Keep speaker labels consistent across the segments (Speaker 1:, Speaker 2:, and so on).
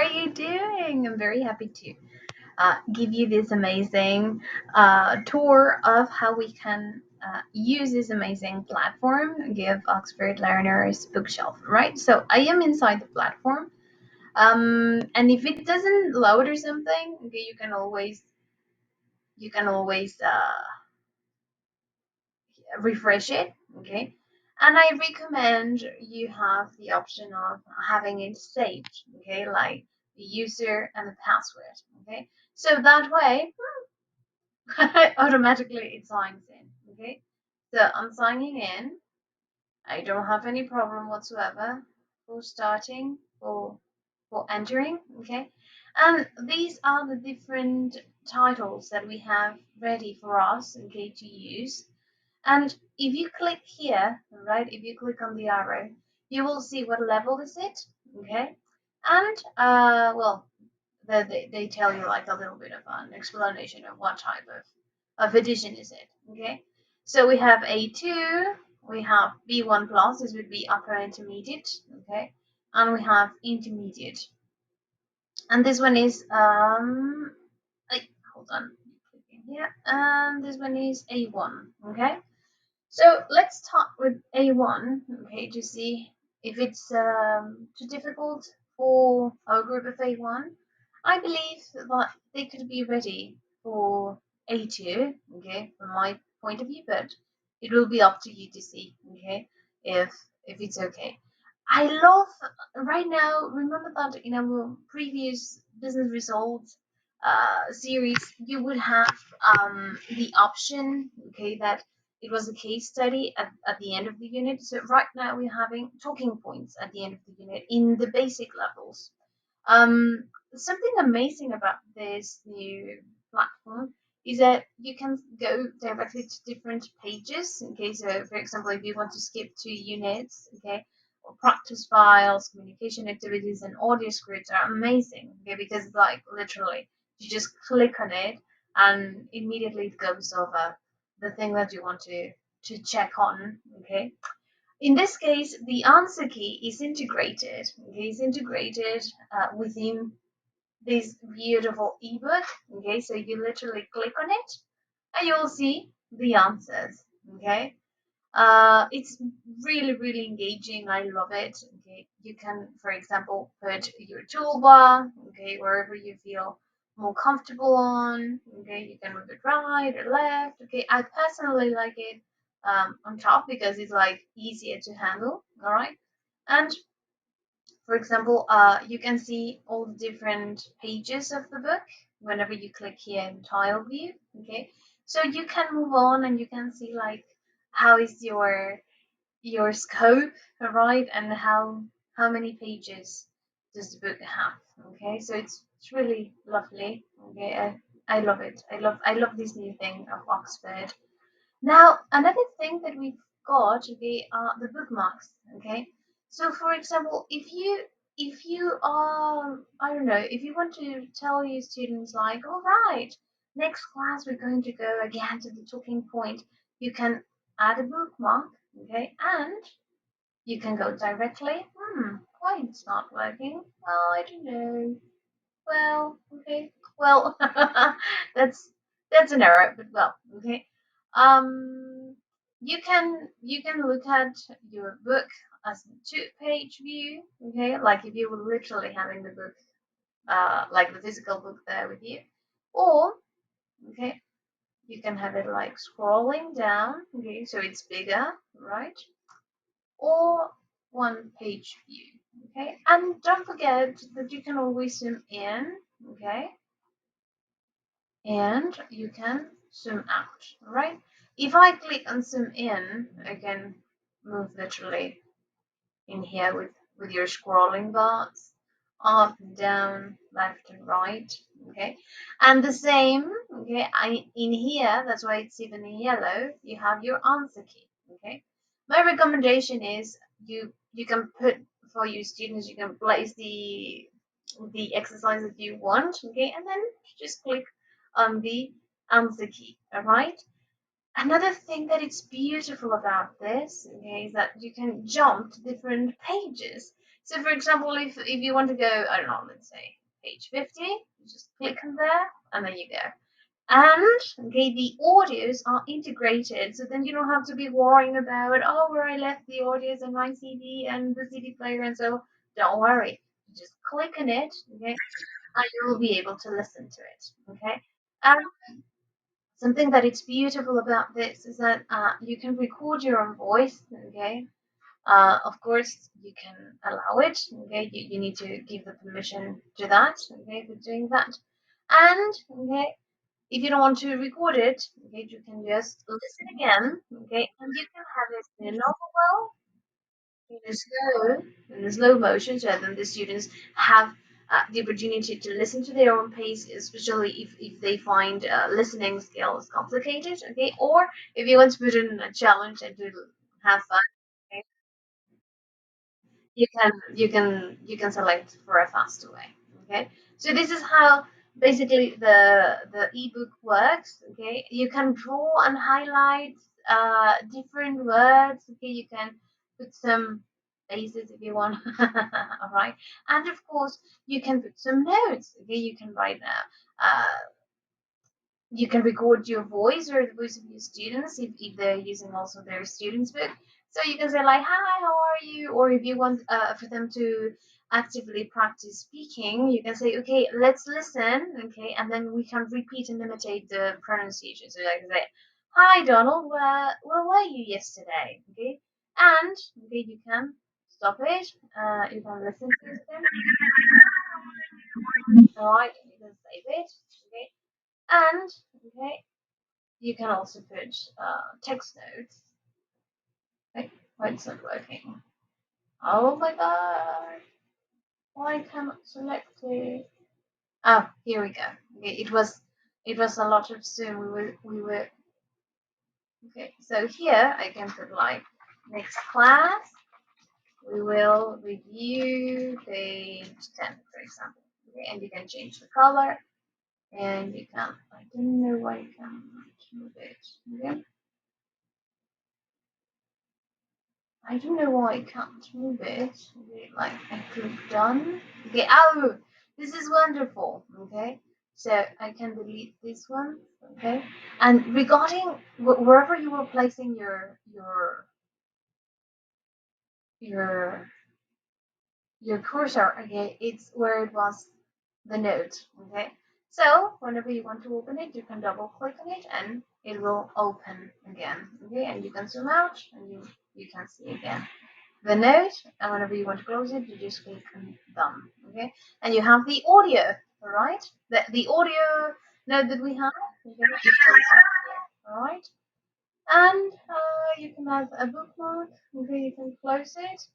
Speaker 1: are you doing? I'm very happy to give you this amazing tour of how we can use this amazing platform, give Oxford learners bookshelf, right? So I am inside the platform. And if it doesn't load or something, okay, you can always refresh it, okay. And I recommend you have the option of having it saved, okay, like the user and the password, okay. So that way, automatically it signs in, okay. So I'm signing in. I don't have any problem whatsoever for starting for entering, okay. And these are the different titles that we have ready for us, okay, to use. And if you click here, right, if you click on the arrow, you will see what level is it, okay? And, well, they tell you like a little bit of an explanation of what type of edition is it, okay? So we have A2, we have B1 plus, this would be upper intermediate, okay? And we have intermediate. And this one is, hold on, here, and this one is A1, okay? So let's start with A1, okay, to see if it's too difficult for our group of A1. I believe that they could be ready for A2, okay, from my point of view, but it will be up to you to see, okay, if it's okay. I love right now. Remember that in our previous business results series, you would have the option, okay, that it was a case study at the end of the unit. So right now we're having talking points at the end of the unit in the basic levels. Um, Something amazing about this new platform is that you can go directly to different pages. Okay, so for example, if you want to skip 2 units, okay, or practice files, communication activities, and audio scripts are amazing. Okay, because like literally you just click on it and immediately it goes over the thing that you want to check on. Okay, in this case, the answer key is integrated. Okay, it's integrated within this beautiful ebook. Okay, so you literally click on it and you will see the answers. Okay, it's really, really engaging. I love it. Okay, you can, for example, put your toolbar, okay, wherever you feel more comfortable on. Okay, you can move it right or left. Okay, I personally like it on top because it's like easier to handle. All right, and for example, you can see all the different pages of the book whenever you click here in tile view. Okay, so you can move on and you can see like how is your scope, right, and how many pages does the book have. Okay, so it's really lovely. Okay, I love it. I love this new thing of Oxford. Now another thing that we've got, okay, are the bookmarks. Okay, so for example, if you are, I don't know, if you want to tell your students like, all right, next class we're going to go again to the talking point, you can add a bookmark, okay, and you can go directly. Why it's not working? Oh, I don't know. Well, okay. Well, that's that's an error, but well, okay. Um, you can look at your book as a two-page view, okay? Like if you were literally having the book, like the physical book there with you, or okay, you can have it like scrolling down, okay, so it's bigger, right? Or one page view. Okay, and don't forget that you can always zoom in, okay, and you can zoom out. All right, if I click on zoom in, I can move literally in here with your scrolling bars up and down, left and right. Okay, and the same, okay, in here, that's why it's even in yellow, you have your answer key. Okay, my recommendation is you can put, for your students, you can place the exercise that you want, okay, and then just click on the answer key. All right, another thing that is beautiful about this, okay, is that you can jump to different pages. So for example, if you want to go, I don't know, let's say page 50, you just click on there and then you go. And okay, the audios are integrated, so then you don't have to be worrying about, oh, where I left the audios and my CD and the CD player, and so don't worry. You just click on it, okay, and you will be able to listen to it, okay. Um, Something that is beautiful about this is that you can record your own voice, okay. Of course, you can allow it, okay. You need to give the permission to that, okay, for doing that, and okay. If you don't want to record it, okay, you can just listen again, okay, and you can have it in a novel, in a slow motion, so that the students have the opportunity to listen to their own pace, especially if they find listening skills complicated, okay, or if you want to put in a challenge and to have fun, okay, you can select for a faster way. Okay, so this is how basically the ebook works. Okay, you can draw and highlight different words. Okay, you can put some faces if you want. All right, and of course you can put some notes. Okay, you can write you can record your voice or the voice of your students if they're using also their students book. So you can say like, hi, how are you? Or if you want for them to actively practice speaking, you can say, okay, let's listen, okay, and then we can repeat and imitate the pronunciation. So I can say, hi, Donald, where were you yesterday? Okay, and okay, you can stop it. You can listen to it. All right, you can save it. Okay, and okay, you can also put text notes. Wait, why it's not working? Oh my god! Why cannot select it? Oh, here we go. Okay, it was a lot of Zoom. We were okay. So here I can put like next class. We will review page 10, for example. Okay, and you can change the color, and you can. I don't know why you can't move it. Okay. I don't know why I can't move it. Okay, like I click done. Okay, oh, this is wonderful. Okay, so I can delete this one. Okay, and regarding wherever you were placing your your cursor, okay, it's where it was the note. Okay, so whenever you want to open it, you can double click on it and it will open again. Okay, and you can zoom out and you can see again the note, and whenever you want to close it, you just click on done. Okay, and you have the audio. All right, the audio note that we have. All right, and you can have a bookmark. Okay, you can close it,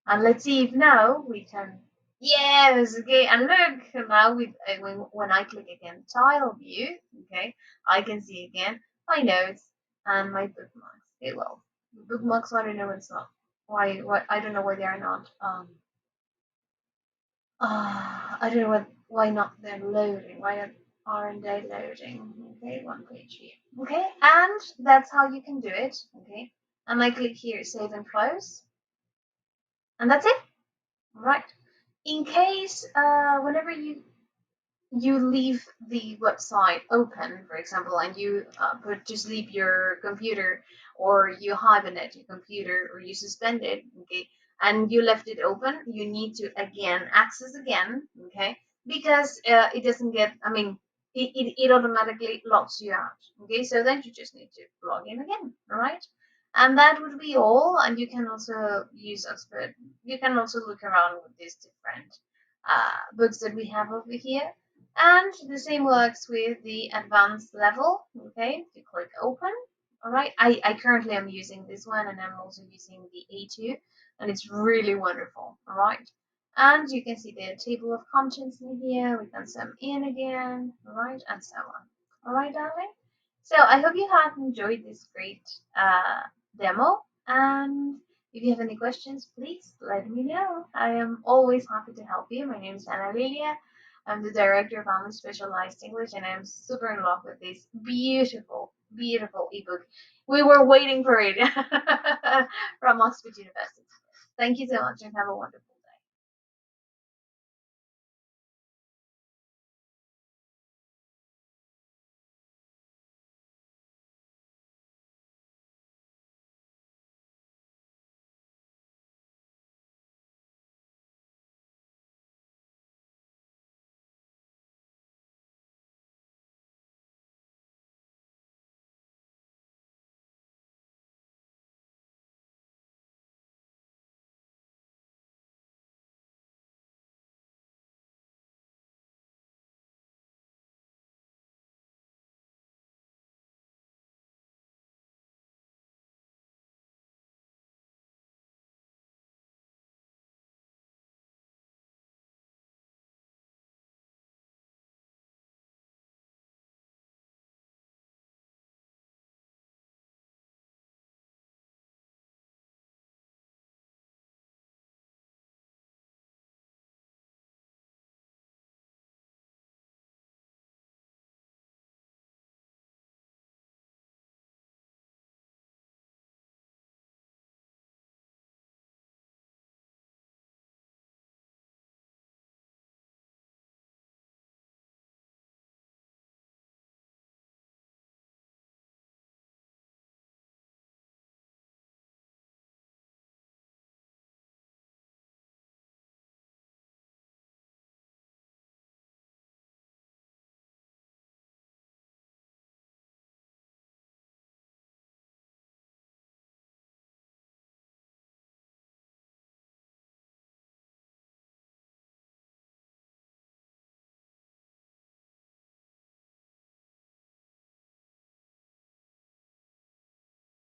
Speaker 1: and let's see if now we can. Yes, okay, and look now with when I click again tile view, okay, I can see again my notes and my bookmarks. Okay, well, bookmarks I don't know it's not why I don't know why they are not I don't know why not they're loading. Why aren't they loading? Okay, one page here. Okay, and that's how you can do it. Okay, and I click here save and close, and that's it. All right. In case whenever you leave the website open, for example, and you just leave your computer, or you hibernate your computer, or you suspend it, okay, and you left it open, you need to again access again, okay, because it doesn't get, I mean, it automatically locks you out, okay, so then you just need to log in again, all right? And that would be all. And you can also use Oxford. You can also look around with these different books that we have over here. And the same works with the advanced level. Okay, you click open. All right, I currently am using this one, and I'm also using the A2, and it's really wonderful. All right, and you can see the table of contents in here. We can zoom in again. All right, and so on. All right, darling. So I hope you have enjoyed this great demo, and if you have any questions, please let me know. I am always happy to help you. My name is Anna. I'm the director of ANLI Specialized English, and I'm super in love with this beautiful, beautiful ebook. We were waiting for it from Oxford University. Thank you so much and have a wonderful